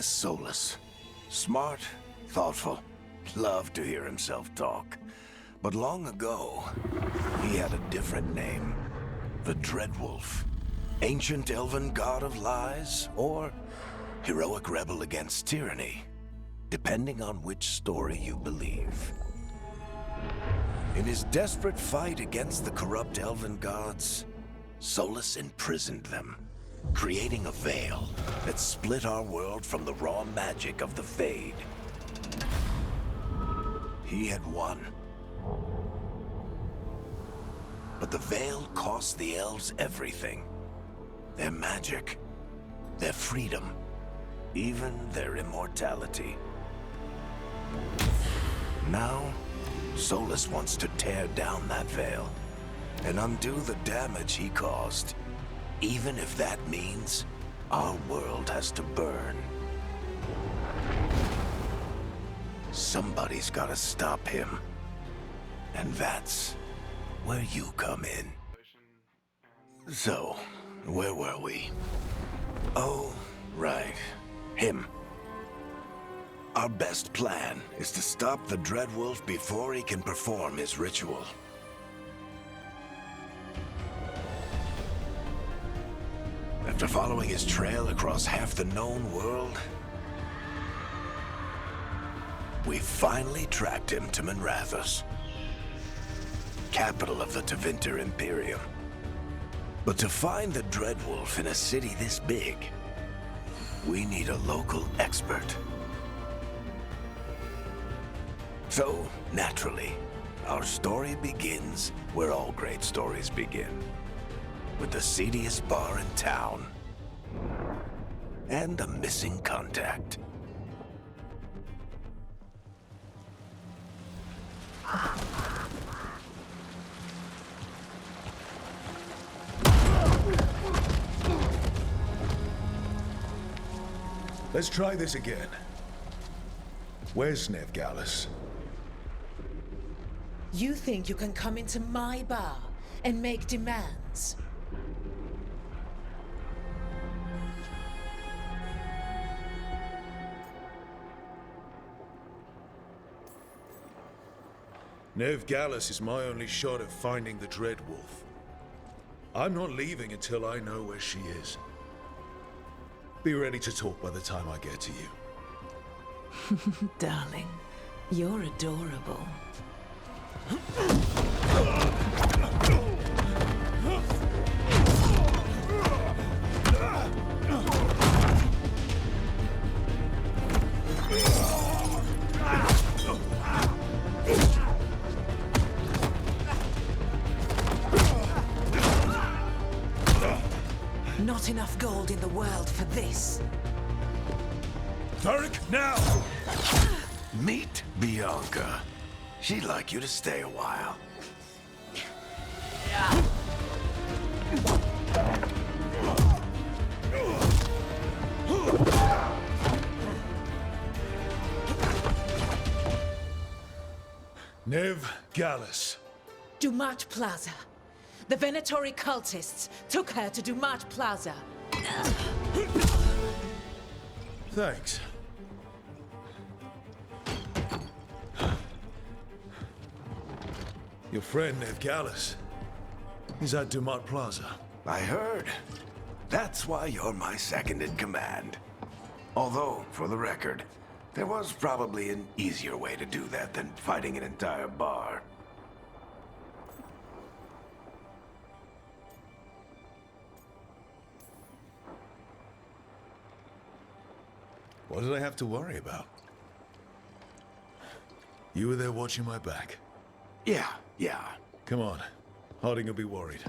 Solus. Smart, thoughtful, loved to hear himself talk. But long ago, he had a different name. The Dreadwolf. Ancient elven god of lies, or heroic rebel against tyranny, depending on which story you believe. In his desperate fight against the corrupt elven gods, Solus imprisoned them, creating a veil that split our world from the raw magic of the Fade. He had won. But the veil cost the elves everything. Their magic, their freedom, even their immortality. Now, Solus wants to tear down that veil and undo the damage he caused, even if that means our world has to burn. Somebody's gotta stop him, and that's where you come in. So, where were we? Oh, right. Him. Our best plan is to stop the Dreadwolf before he can perform his ritual. After following his trail across half the known world, we finally tracked him to Minrathous, capital of the Tevinter Imperium. But to find the Dreadwolf in a city this big, we need a local expert. So, naturally, our story begins where all great stories begin, with the seediest bar in town and a missing contact. Let's try this again. Where's Nevgalus? You think you can come into my bar and make demands? Nevgalus is my only shot at finding the Dreadwolf. I'm not leaving until I know where she is. Be ready to talk by the time I get to you. Darling, you're adorable. Not enough gold in the world for this. Thuric, now! Meet Bianca. She'd like you to stay a while. Nevgalus. Dumat Plaza. The Venatori cultists took her to Dumat Plaza. Thanks. Your friend Nevgalus is at Dumat Plaza. I heard. That's why you're my second in command. Although, for the record, there was probably an easier way to do that than fighting an entire bar. What did I have to worry about? You were there watching my back. Yeah. Come on. Harding will be worried.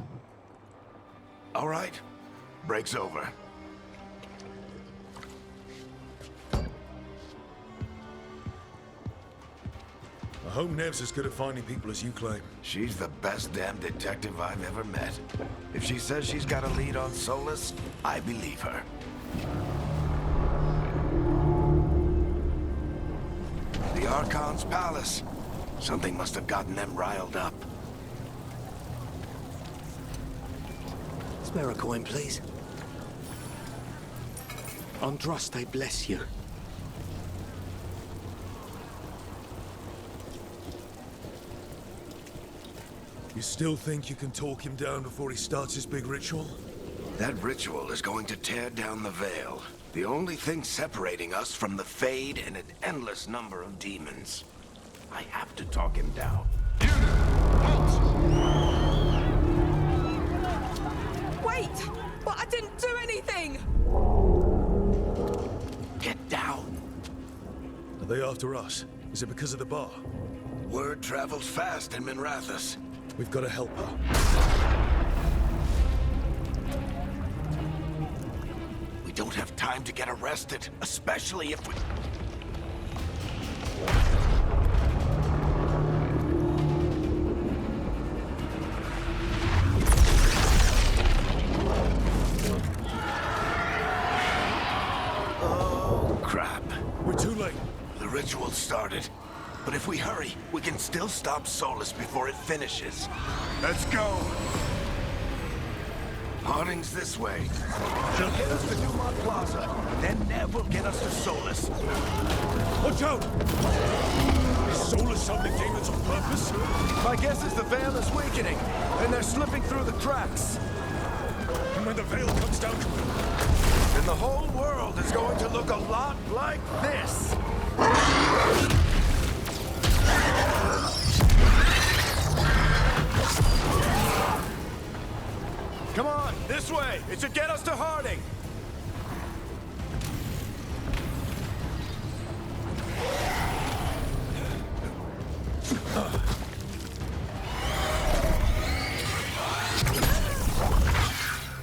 All right. Break's over. I hope Nev's as good at finding people as you claim. She's the best damn detective I've ever met. If she says she's got a lead on Solus, I believe her. The Archon's palace. Something must have gotten them riled up. Spare a coin, please. Andraste bless you. You still think you can talk him down before he starts his big ritual? That ritual is going to tear down the veil. The only thing separating us from the Fade and an endless number of demons. I have to talk him down. Wait! But I didn't do anything! Get down. Are they after us? Is it because of the bar? Word travels fast in Minrathous. We've got to help her. We don't have time to get arrested, especially if we... Oh, crap. We're too late. The ritual started. But if we hurry, we can still stop Solus before it finishes. Let's go! Harding's this way. She'll get us to Dumont Plaza. Then Nev will get us to Solus. Watch out! Is Solus summoning demons on purpose? My guess is the veil is weakening, and they're slipping through the cracks. And when the veil comes down, Then the whole world is going to look a lot like this. Come on, this way! It should get us to Harding!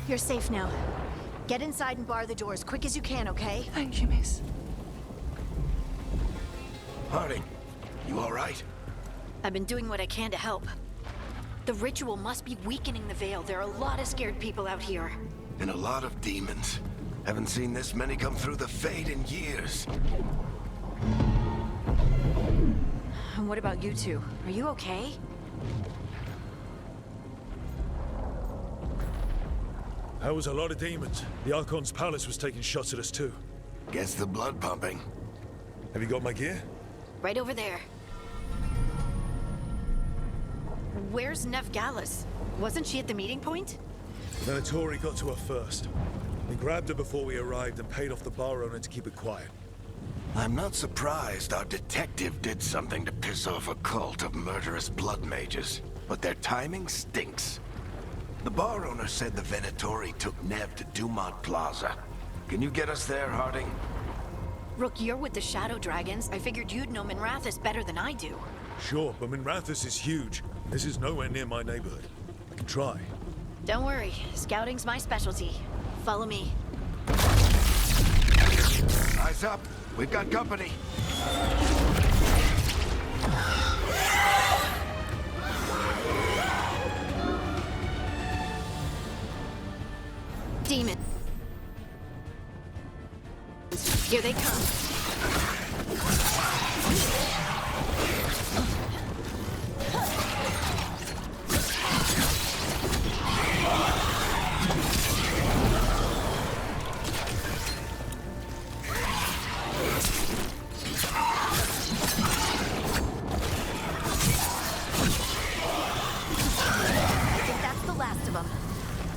You're safe now. Get inside and bar the door as quick as you can, okay? Thank you, miss. Harding, you all right? I've been doing what I can to help. The ritual must be weakening the veil. There are a lot of scared people out here. And a lot of demons. Haven't seen this many come through the Fade in years. And what about you two? Are you okay? that was a lot of demons. The Archon's palace was taking shots at us too. Gets the blood pumping. Have you got my gear? Right over there. Where's Nev Gallus? Wasn't she at the meeting point? The Venatori got to her first. We grabbed her before we arrived and paid off the bar owner to keep it quiet. I'm not surprised our detective did something to piss off a cult of murderous blood mages, but their timing stinks. The bar owner said the Venatori took Nev to Dumont Plaza. Can you get us there, Harding? Rook, you're with the Shadow Dragons. I figured you'd know Minrathous better than I do. Sure, but Minrathous is huge. This is nowhere near my neighborhood. I can try. Don't worry, scouting's my specialty. Follow me. Eyes up. We've got company. Demon. Here they come.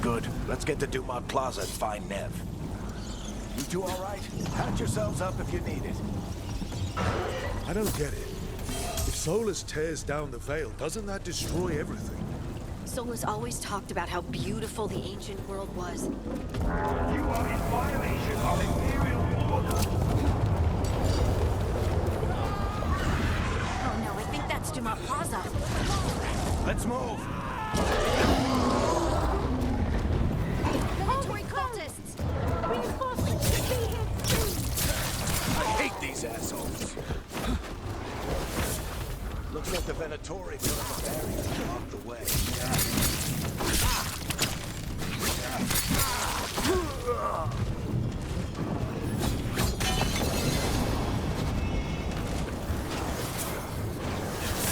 Good. Let's get to Dumont Plaza and find Nev. You two all right? Patch yourselves up if you need it. I don't get it. If Solus tears down the veil, doesn't that destroy everything? Solus always talked about how beautiful the ancient world was. You are in violation of Imperial order. Oh no, I think that's Dumont Plaza. Let's move. Venatori cultists! Reinforcements should be here soon! I hate these assholes. Looks like the Venatori built a barrier to block the way.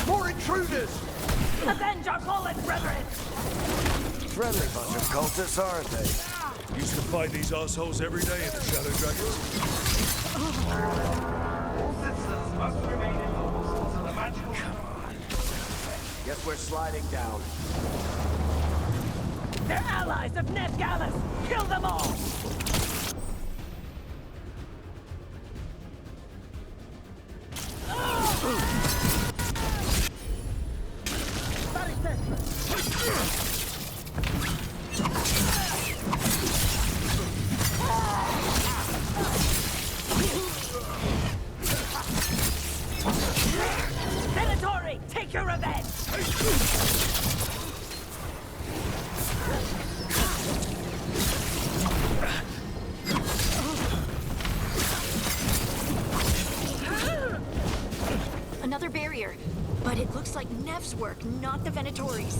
More intruders! Avenge our fallen brethren! Friendly bunch of cultists, aren't they? Used to fight these assholes every day in the Shadow Dragons. All citizens must remain indoors until the magical... Guess we're sliding down. They're allies of Ned Gallus! Kill them all! Venatori, take your revenge! Another barrier. But it looks like Nev's work, not the Venatori's.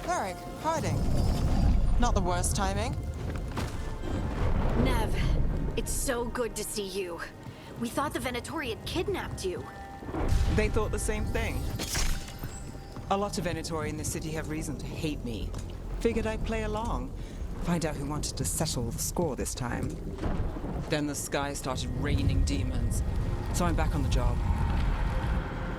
Varric, hiding. Not the worst timing. Nev, it's so good to see you. We thought the Venatori had kidnapped you. They thought the same thing. A lot of Venatori in the city have reason to hate me. Figured I'd play along. Find out who wanted to settle the score this time. Then the sky started raining demons. So I'm back on the job.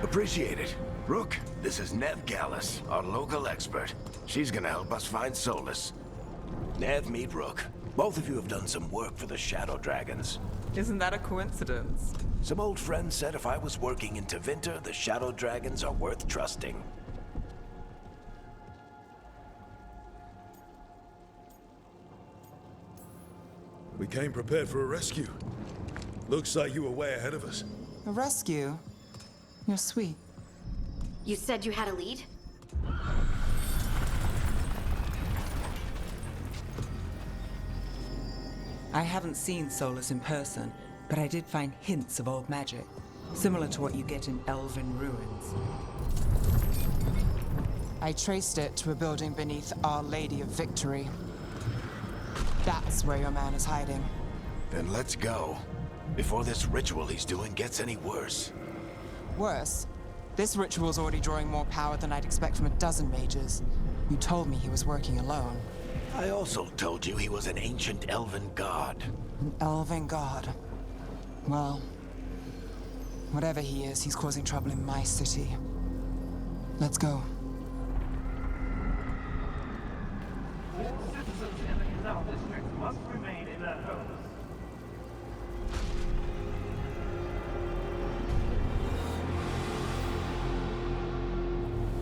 Appreciate it. Rook, this is Nev Gallus, our local expert. She's gonna help us find Solus. Nev, meet Rook. Both of you have done some work for the Shadow Dragons. Isn't that a coincidence? Some old friends said if I was working in Tevinter, the Shadow Dragons are worth trusting. We came prepared for a rescue. Looks like you were way ahead of us. A rescue? You're sweet. You said you had a lead? I haven't seen Solus in person, but I did find hints of old magic, similar to what you get in elven ruins. I traced it to a building beneath Our Lady of Victory. That's where your man is hiding. Then let's go. Before this ritual he's doing gets any worse. Worse, this ritual's already drawing more power than I'd expect from a dozen mages. You told me he was working alone. I also told you he was an ancient elven god. An elven god. Well, whatever he is, he's causing trouble in my city. Let's go. Citizens in the Canal District must remain in their homes.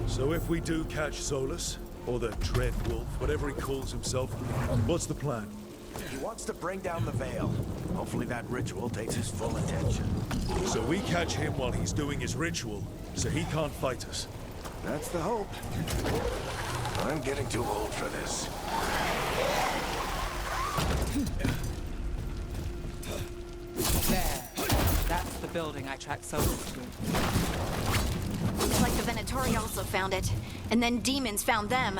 So if we do catch Solus, or the Dread Wolf, whatever he calls himself, what's the plan? He wants to bring down the veil. Hopefully that ritual takes his full attention. So we catch him while he's doing his ritual, so he can't fight us. That's the hope. I'm getting too old for this. There. That's the building I tracked Solus to. Looks like the Venatori also found it, and then demons found them.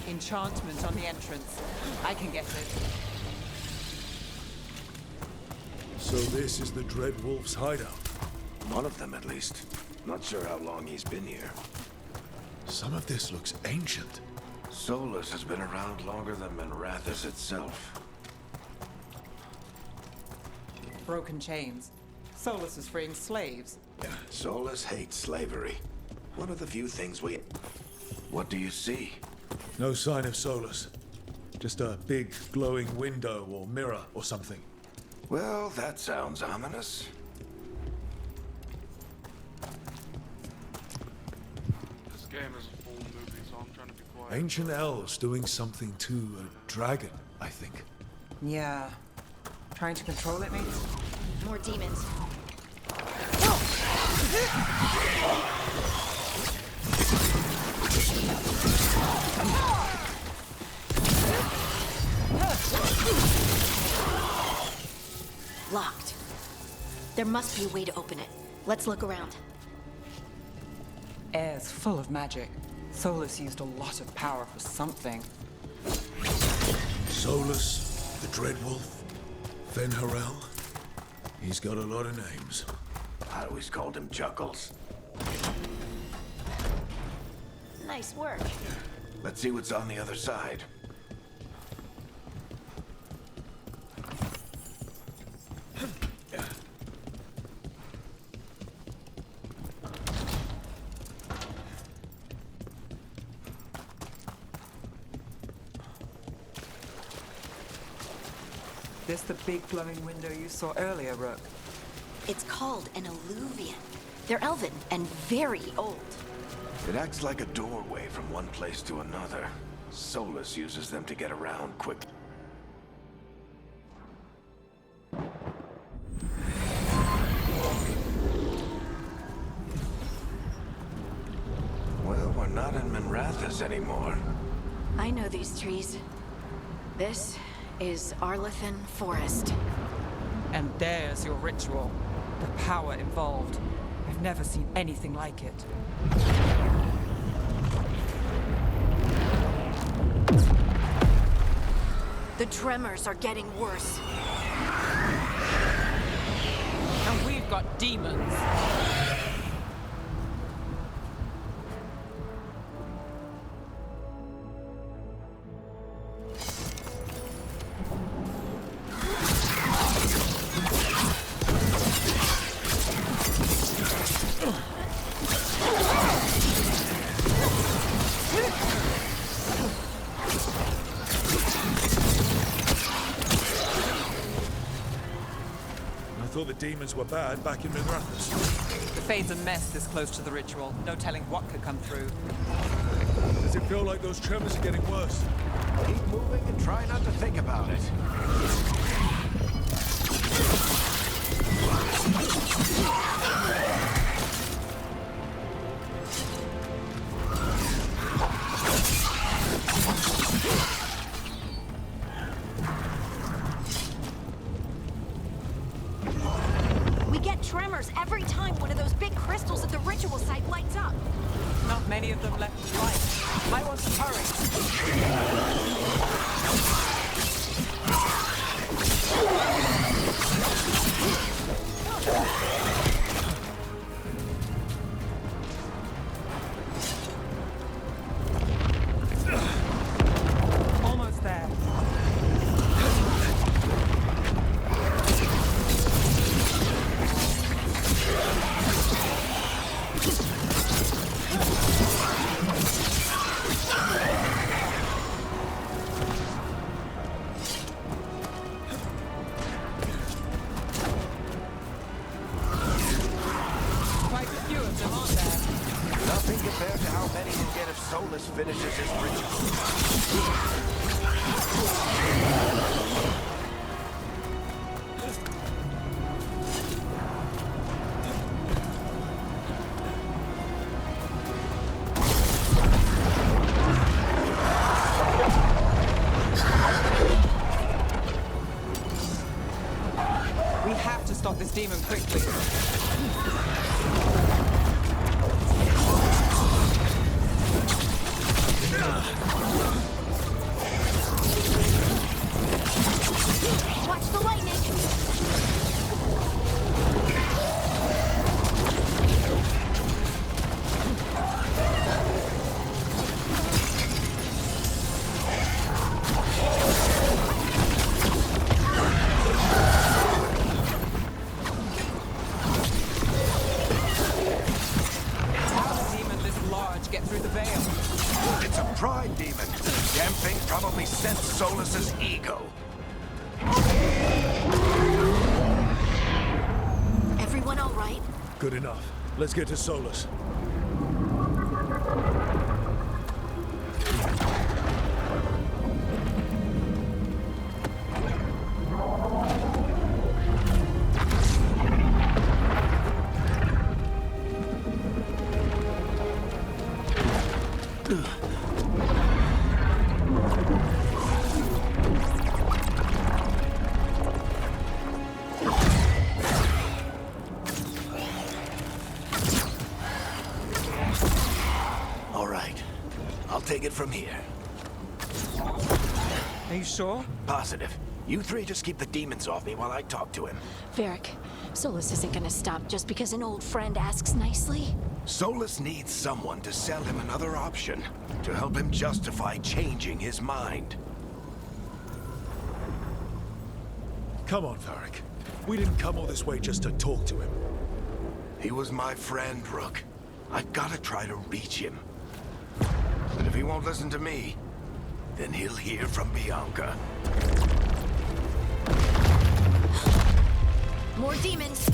Enchantment on the entrance. I can get it. So this is the Dread Wolf's hideout. One of them, at least. Not sure how long he's been here. Some of this looks ancient. Solus has been around longer than Manrathus itself. Broken chains. Solus is freeing slaves. Solus hates slavery. One of the few things we... What do you see? No sign of Solus. Just a big glowing window or mirror or something. Well, that sounds ominous. This game is a full movie, so I'm trying to be quiet. Ancient elves doing something to a dragon, I think. Yeah. Trying to control it, maybe? More demons. must be a way to open it. Let's look around. Air's full of magic. Solus used a lot of power for something. Solus, the Dreadwolf, Fen'Harel. He's got a lot of names. I always called him Chuckles. Nice work. Let's see what's on the other side. This the big glowing window you saw earlier, Rook? It's called an alluvian. They're elven and very old. It acts like a doorway from one place to another. Solus uses them to get around quick. Well, we're not in Minrathous anymore. I know these trees. This is Arlethan Forest. And there's your ritual. The power involved. I've never seen anything like it. The tremors are getting worse. And we've got demons. I thought the demons were bad back in Minrathous. The Fade's a mess this close to the ritual. No telling what could come through. Does it feel like those tremors are getting worse? Keep moving and try not to think about it. We get tremors every time one of those big crystals at the ritual site lights up. Not many of them left to light. I want to hurry. Almost there. Quite a few of them, aren't there? Nothing compared to how many we'll get if Solus finishes his ritual. We have to stop this demon quickly. Watch the lightning! How did a demon this large get through the veil? It's a pride demon. Damn thing probably sensed Solus's ego. Everyone all right? Good enough. Let's get to Solus. I'll take it from here. Are you sure? Positive. You three just keep the demons off me while I talk to him. Varric, Solus isn't gonna stop just because an old friend asks nicely. Solus needs someone to sell him another option, to help him justify changing his mind. Come on, Varric. We didn't come all this way just to talk to him. He was my friend, Rook. I've gotta try to reach him. But if he won't listen to me, then he'll hear from Bianca. More demons!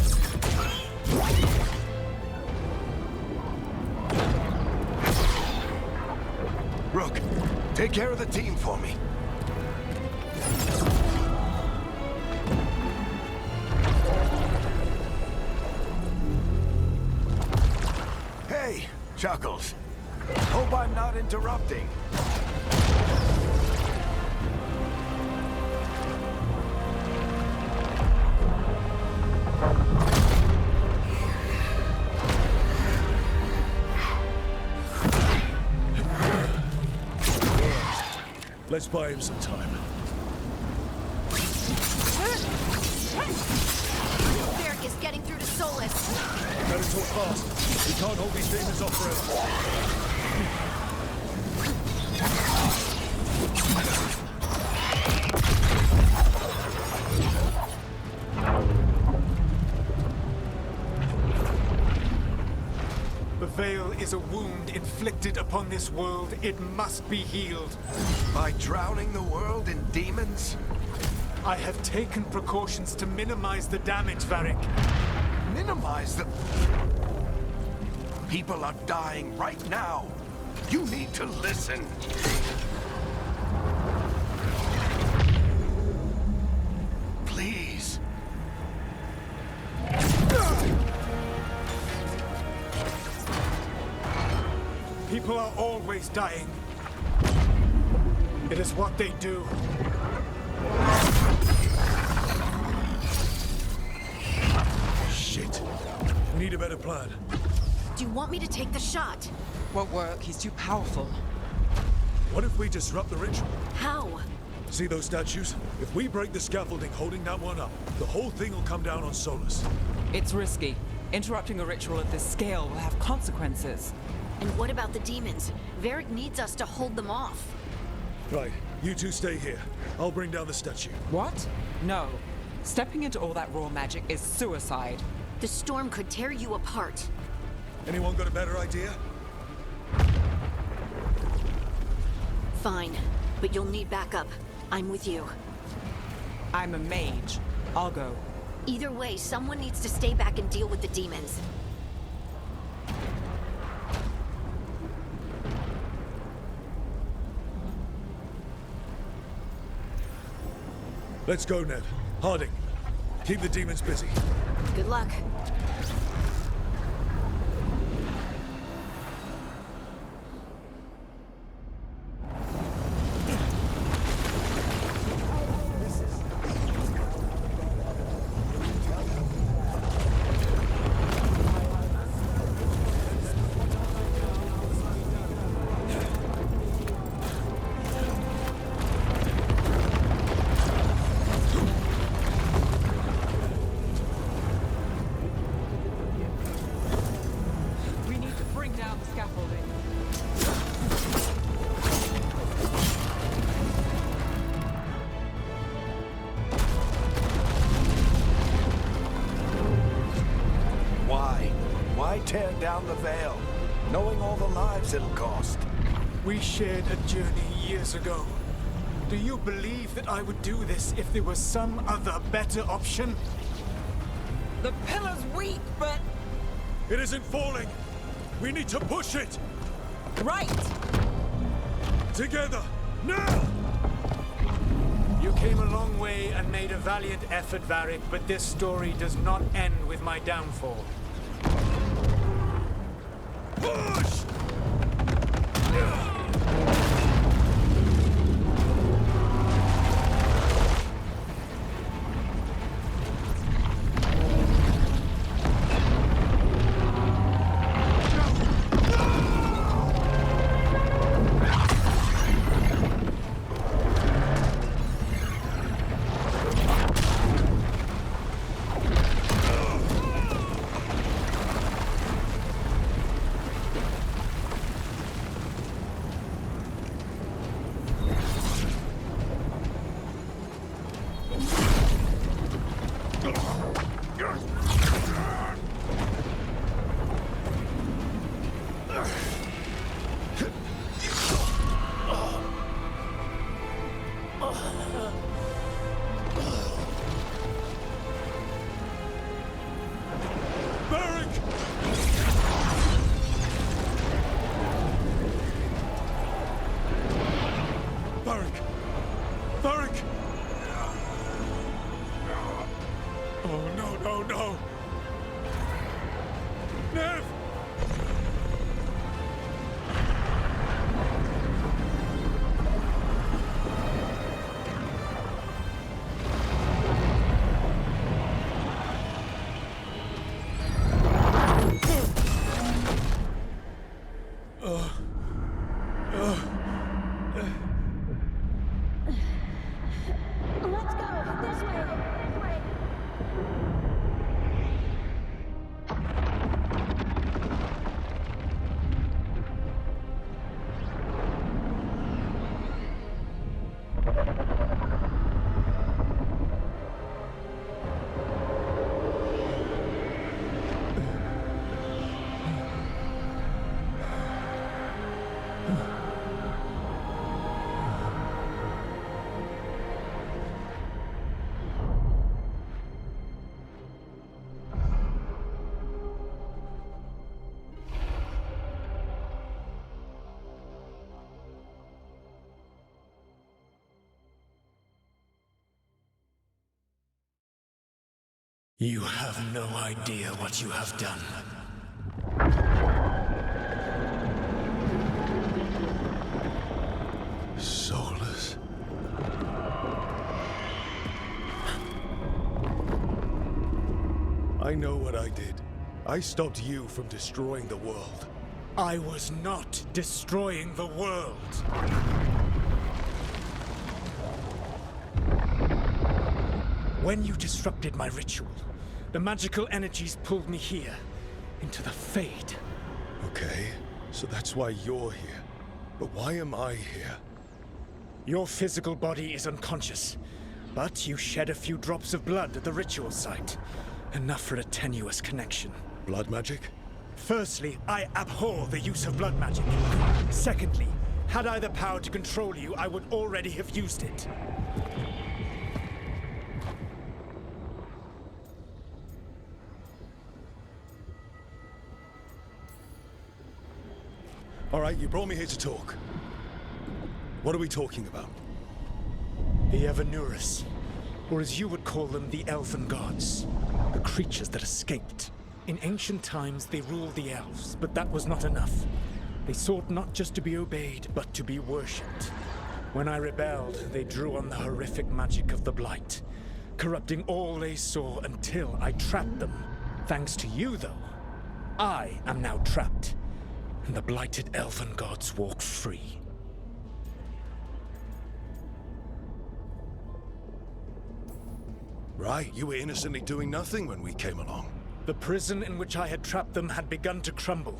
Rook, take care of the team for me. Hey, Chuckles. Hope I'm not interrupting. Let's buy him some time. Varric is getting through to Solus. Better talk fast. We can't hold these demons off forever. The veil is a wound inflicted upon this world. It must be healed. By drowning the world in demons? I have taken precautions to minimize the damage, Varric. Minimize the... People are dying right now. You need to listen. Please. People are always dying. It is what they do. Shit. We need a better plan. Do you want me to take the shot? Won't work. He's too powerful. What if we disrupt the ritual? How? See those statues? If we break the scaffolding holding that one up, the whole thing will come down on Solus. It's risky. Interrupting a ritual of this scale will have consequences. And what about the demons? Varric needs us to hold them off. Right, you two stay here. I'll bring down the statue. What? No. Stepping into all that raw magic is suicide. The storm could tear you apart. Anyone got a better idea? Fine, but you'll need backup. I'm with you. I'm a mage. I'll go. Either way, someone needs to stay back and deal with the demons. Let's go, Ned. Harding, keep the demons busy. Good luck. We need to bring down the scaffolding. Why? Why tear down the veil, knowing all the lives it'll cost? We shared a journey years ago. Do you believe that I would do this if there was some other better option? The pillar's weak, but... It isn't falling. We need to push it. Right! Together, now! You came a long way and made a valiant effort, Varric, but this story does not end with my downfall. Push! No. Nev! Let's go! This way! You have no idea what you have done. Soulless. I know what I did. I stopped you from destroying the world. I was not destroying the world. When you disrupted my ritual, the magical energies pulled me here, into the Fade. Okay, so that's why you're here. But why am I here? Your physical body is unconscious, but you shed a few drops of blood at the ritual site. Enough for a tenuous connection. Blood magic? Firstly, I abhor the use of blood magic. Secondly, had I the power to control you, I would already have used it. All right, you brought me here to talk. What are we talking about? The Evanurus, or as you would call them, the Elven Gods. The creatures that escaped. In ancient times, they ruled the elves, but that was not enough. They sought not just to be obeyed, but to be worshipped. When I rebelled, they drew on the horrific magic of the Blight, corrupting all they saw until I trapped them. Thanks to you, though, I am now trapped, and the blighted Elven Gods walk free. Right, you were innocently doing nothing when we came along. The prison in which I had trapped them had begun to crumble.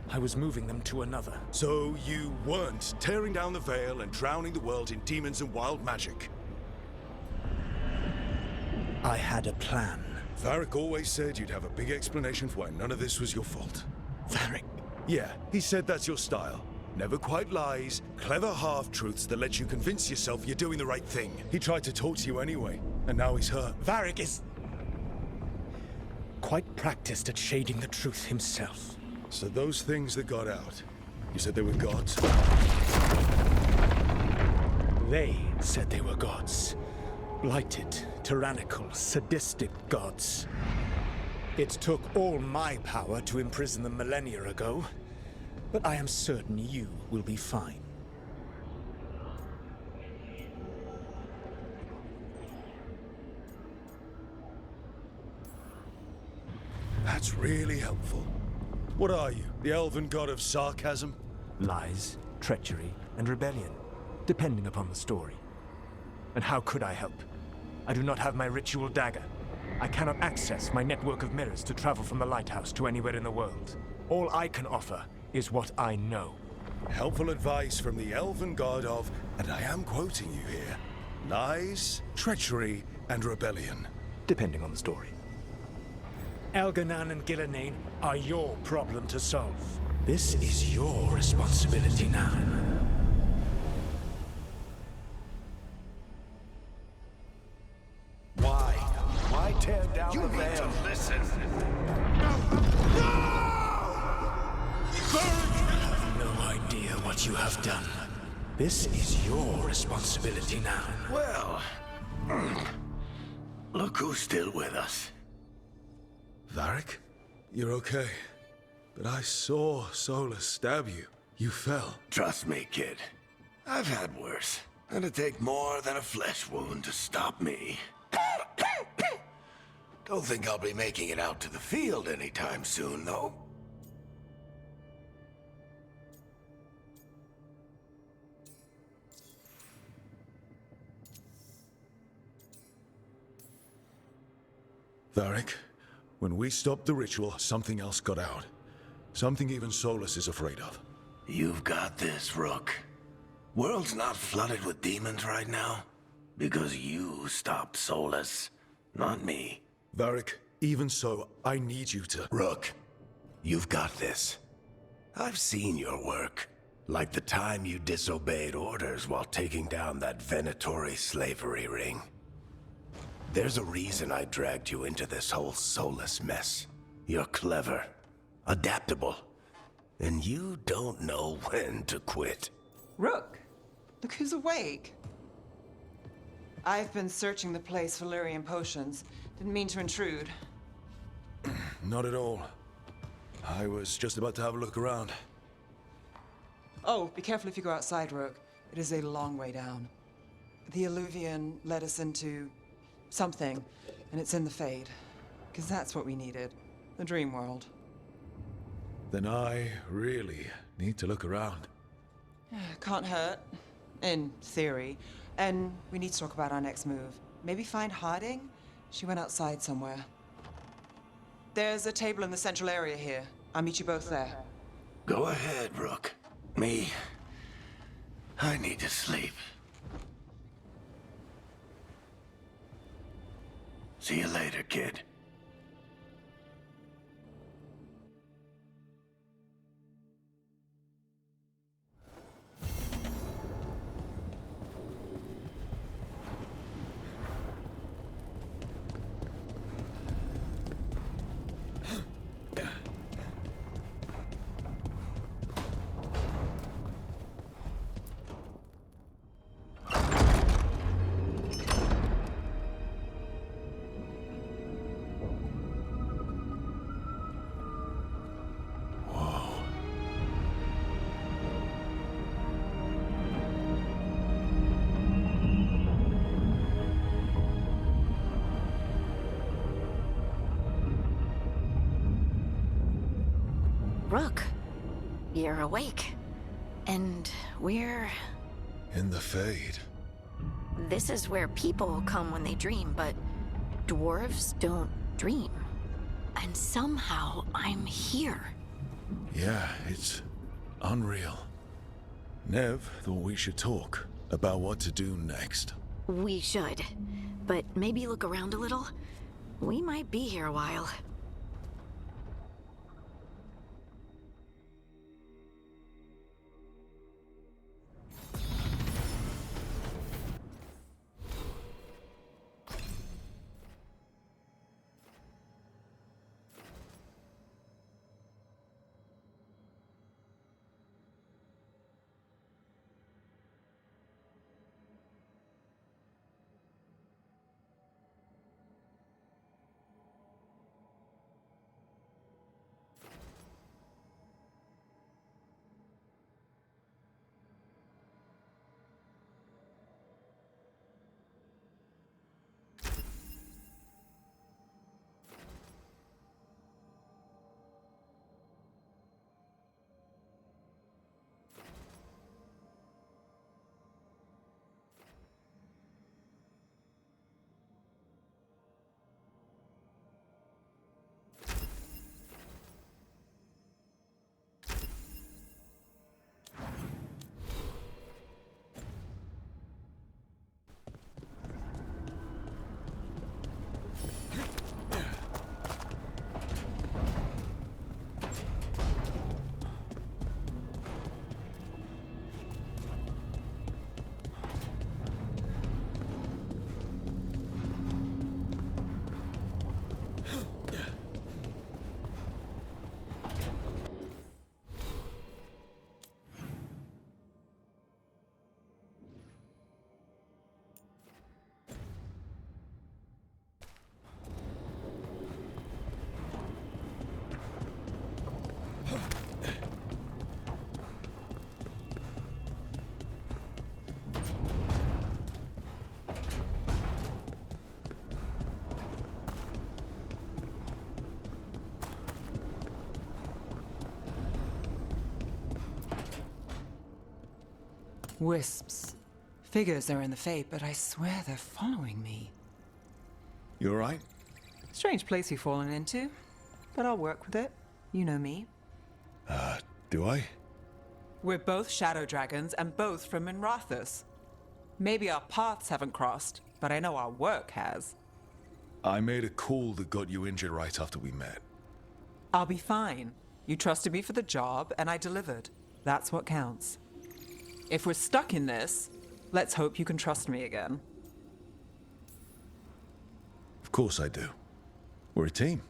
I was moving them to another. So you weren't tearing down the veil and drowning the world in demons and wild magic? I had a plan. Varric always said you'd have a big explanation for why none of this was your fault. Varric? Yeah, he said that's your style. Never quite lies, clever half-truths that let you convince yourself you're doing the right thing. He tried to talk to you anyway, and now he's hurt. Varric is quite practiced at shading the truth himself. So those things that got out, you said they were gods? They said they were gods. Blighted, tyrannical, sadistic gods. It took all my power to imprison them millennia ago, but I am certain you will be fine. That's really helpful. What are you, the elven god of sarcasm? Lies, treachery, and rebellion, depending upon the story. And how could I help? I do not have my ritual dagger. I cannot access my network of mirrors to travel from the lighthouse to anywhere in the world. All I can offer is what I know. Helpful advice from the elven god of, and I am quoting you here, lies, treachery, and rebellion. Depending on the story. Elganan and Gillenane are your problem to solve. This is your responsibility now. Why tear down the veil? You need to listen. You have no idea what you have done. This is your responsibility now. Well, Look who's still with us. Varric? You're okay. But I saw Solus stab you. You fell. Trust me, kid. I've had worse. It'd take more than a flesh wound to stop me. Don't think I'll be making it out to the field anytime soon, though. Varric, when we stopped the ritual, something else got out. Something even Solus is afraid of. You've got this, Rook. World's not flooded with demons right now. Because you stopped Solus, not me. Varric, even so, I need you to... Rook, you've got this. I've seen your work. Like the time you disobeyed orders while taking down that Venatori slavery ring. There's a reason I dragged you into this whole Solus mess. You're clever, adaptable, and you don't know when to quit. Rook, look who's awake. I've been searching the place for Lyrian potions. Didn't mean to intrude. Not at all. I was just about to have a look around. Oh, be careful if you go outside, Rook. It is a long way down. The Alluvian led us into something, and it's in the Fade. Because that's what we needed. The dream world. Then I really need to look around. Can't hurt. In theory. And we need to talk about our next move. Maybe find Harding? She went outside somewhere. There's a table in the central area here. I'll meet you both there. Go ahead, Rook. Me, I need to sleep. See you later, kid. Rook, you're awake. And we're... In the Fade. This is where people come when they dream, but dwarves don't dream. And somehow I'm here. Yeah, it's unreal. Nev thought we should talk about what to do next. We should. But maybe look around a little. We might be here a while. Wisps. Figures are in the fate, but I swear they're following me. You alright? Strange place you've fallen into, but I'll work with it. You know me. Do I? We're both shadow dragons and both from Minrathous. Maybe our paths haven't crossed, but I know our work has. I made a call that got you injured right after we met. I'll be fine. You trusted me for the job, and I delivered. That's what counts. If we're stuck in this, let's hope you can trust me again. Of course I do. We're a team.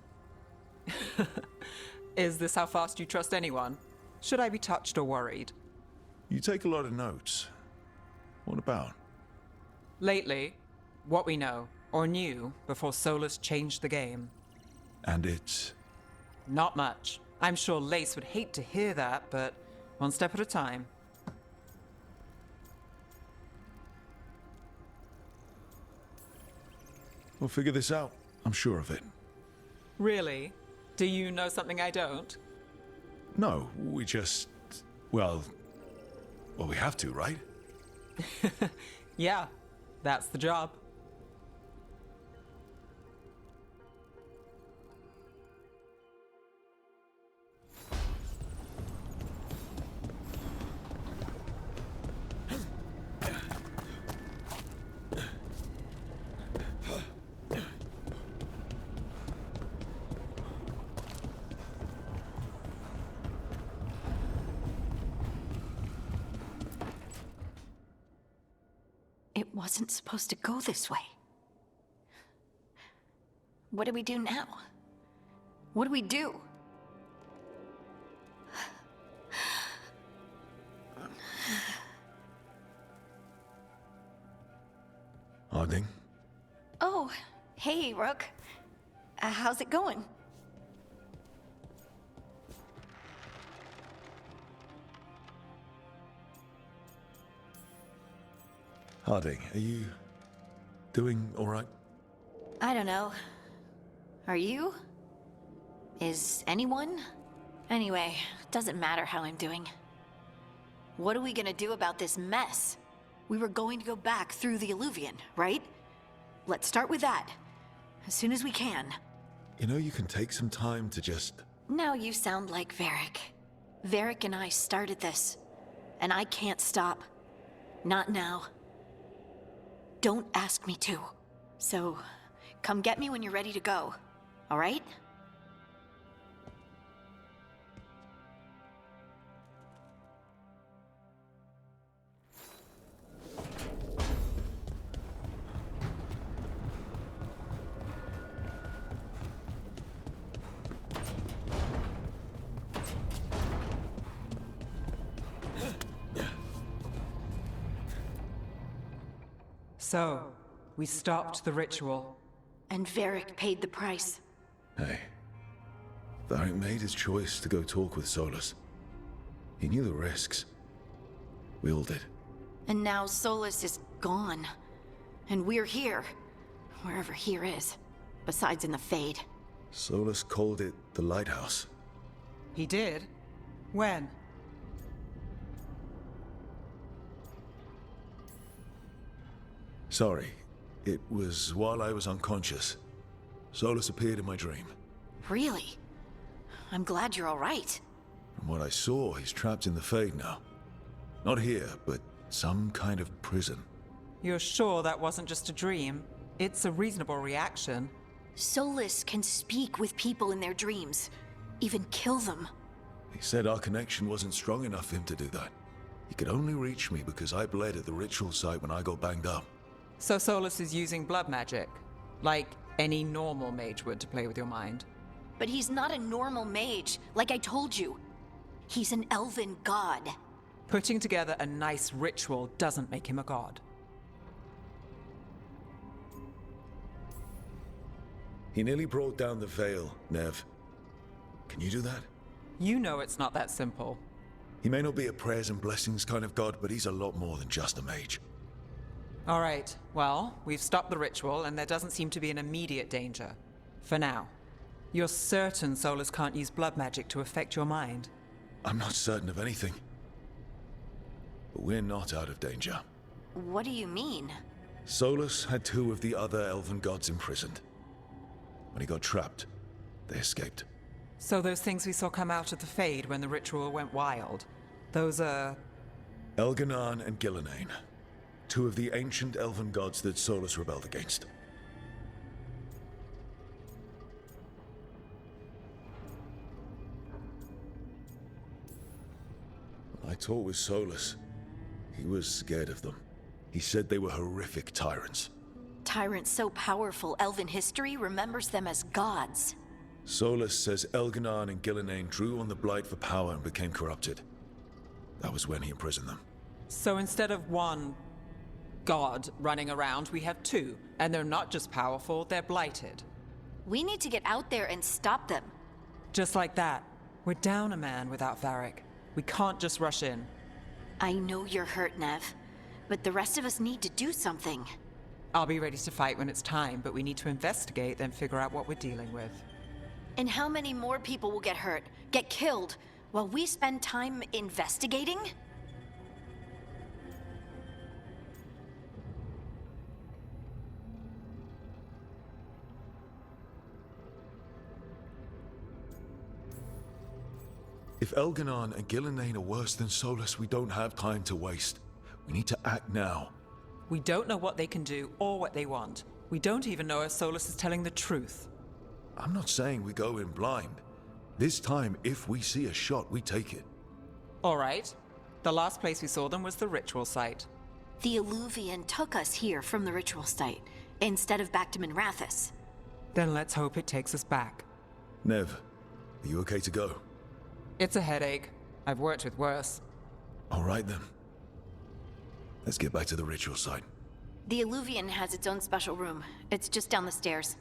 Is this how fast you trust anyone? Should I be touched or worried? You take a lot of notes. What about? Lately, what we know, or knew, before Solus changed the game. And it's... Not much. I'm sure Lace would hate to hear that, but one step at a time. We'll figure this out. I'm sure of it. Really? Do you know something I don't? No, we just... Well, we have to, right? Yeah, that's the job. It wasn't supposed to go this way. What do we do now? What do we do? Harding? Oh, hey, Rook. How's it going? Harding, are you doing all right? I don't know. Are you? Is anyone? Anyway, doesn't matter how I'm doing. What are we gonna do about this mess? We were going to go back through the Illuvian, right? Let's start with that. As soon as we can. You know, you can take some time to just... Now you sound like Varric. Varric and I started this. And I can't stop. Not now. Don't ask me to. So, come get me when you're ready to go. All right? So, we stopped the ritual. And Varric paid the price. Hey. Varric made his choice to go talk with Solus. He knew the risks. We all did. And now Solus is gone. And we're here. Wherever here is. Besides in the Fade. Solus called it the Lighthouse. He did? When? Sorry. It was while I was unconscious. Solus appeared in my dream. Really? I'm glad you're all right. From what I saw, he's trapped in the Fade now. Not here, but some kind of prison. You're sure that wasn't just a dream? It's a reasonable reaction. Solus can speak with people in their dreams. Even kill them. He said our connection wasn't strong enough for him to do that. He could only reach me because I bled at the ritual site when I got banged up. So Solus is using blood magic, like any normal mage would to play with your mind. But he's not a normal mage, like I told you. He's an elven god. Putting together a nice ritual doesn't make him a god. He nearly brought down the veil, Nev. Can you do that? You know it's not that simple. He may not be a prayers and blessings kind of god, but he's a lot more than just a mage. All right, well, we've stopped the ritual and there doesn't seem to be an immediate danger. For now. You're certain Solus can't use blood magic to affect your mind? I'm not certain of anything. but we're not out of danger. What do you mean? Solus had 2 of the other elven gods imprisoned. When he got trapped, they escaped. So those things we saw come out of the Fade when the ritual went wild, those are... Elganan and Gillenane, 2 of the ancient elven gods that Solus rebelled against. When I talked with Solus, he was scared of them. He said they were horrific tyrants. Tyrants so powerful, elven history remembers them as gods. Solus says Elganan and Gillenane drew on the Blight for power and became corrupted. That was when he imprisoned them. So instead of 1 god running around, we have 2. And they're not just powerful, they're blighted. We need to get out there and stop them. Just like that. We're down a man without Varric. We can't just rush in. I know you're hurt, Nev, but the rest of us need to do something. I'll be ready to fight when it's time, but we need to investigate, then figure out what we're dealing with. And how many more people will get hurt, get killed, while we spend time investigating? If Elganan and Gillenane are worse than Solus, we don't have time to waste. We need to act now. We don't know what they can do or what they want. We don't even know if Solus is telling the truth. I'm not saying we go in blind. This time, if we see a shot, we take it. All right. The last place we saw them was the ritual site. The Illuvian took us here from the ritual site, instead of back to Minrathous. Then let's hope it takes us back. Nev, are you okay to go? It's a headache. I've worked with worse. All right then. Let's get back to the ritual site. The Illuvian has its own special room. It's just down the stairs.